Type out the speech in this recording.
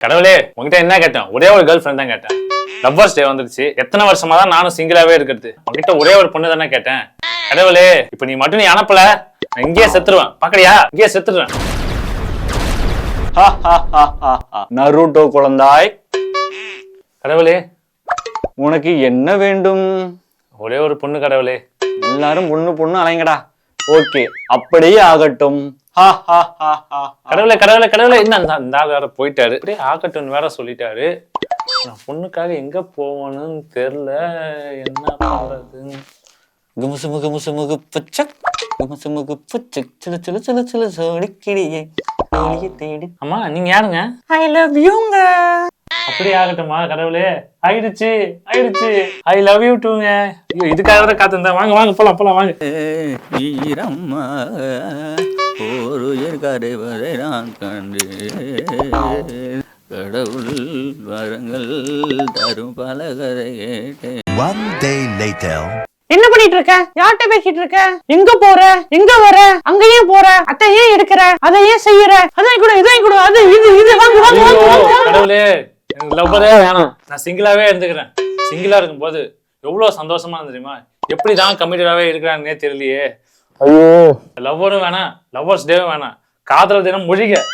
கடவுளே உங்ககிட்ட என்ன கேட்டேன்? ஒரே ஒரு கேர்ள் ஃப்ரெண்ட் தான் கேட்டேன். லவ்வர்ஸ் டே வந்துருச்சு. எத்தனை வருஷமா தான் நானும் சிங்கிளாவே இருக்கிறது. உங்ககிட்ட ஒரே ஒரு பொண்ணு தானே கேட்டேன். கடவுளே இப்ப நீ மட்டும் நீ அனுப்பல, நான் இங்கேயே செத்துருவேன். பாக்கறியா? இங்கேயே செத்துடுறேன். நருட்டோ குழந்தாய், கடவுளே உனக்கு என்ன வேண்டும்? ஒரே ஒரு பொண்ணு கடவுளே. எல்லாரும் பொண்ணு பொண்ணு அலைங்கடா. ஓகே, அப்படியே ஆகட்டும். கடவுளே கடவுளே கடவுளே, இந்த ஆள் வேற போயிட்டாரு. அப்படியே ஆகட்டும் வேற சொல்லிட்டாரு. நான் பொண்ணுக்காக எங்க போகணும்னு தெரியல. என்ன பண்றது? குமுசுமுகு முசுமுகு பச்சக் குமுசுமுகு பச்சக் சில சில சில சில சோடிக்கிடியே தேடி. அம்மா நீங்க யாருங்க? ஐ லவ் யூங்க. அப்படி ஆகட்டுமா கடவுளே? ஆயிடுச்சு ஆயிடுச்சு. ஐ லவ் யூ டூங்க. ஐயோ இதுக்காக தான் காத்திருந்தேன். வாங்க வாங்க போலாம் போலாம் வாங்க. வீரம்மா ஒரு உயிர்காரை வரை நான் கண்டு கடவுள் வரங்கள் தரும் பலகரை கேட்டேன். One day later. என்ன பண்ணிட்டு இருக்க? யார்கிட்ட பேசிட்டு இருக்க? எங்க போற? எங்க வர? அங்கேயே போற? அத்தை ஏன் எடுக்கிற? அதை ஏன் செய்யற? அதையும் கூட இதையும் கூட அது இது வாங்க வாங்க வாங்க. கடவுளே எனக்கு லவ்வரே வேணாம். நான் சிங்கிளாவே இருந்துக்கிறேன். சிங்கிளா இருக்கும்போது எவ்வளவு சந்தோஷமா இருந்து தெரியுமா? எப்படிதான் கமிட்டடாவே இருக்கிறாங்கன்னே தெரியலையே. ஐயோ, லவ்வரும் வேணாம், லவ்வர்ஸ் டேவும் வேணாம், காதலர் தினம் மொழிக.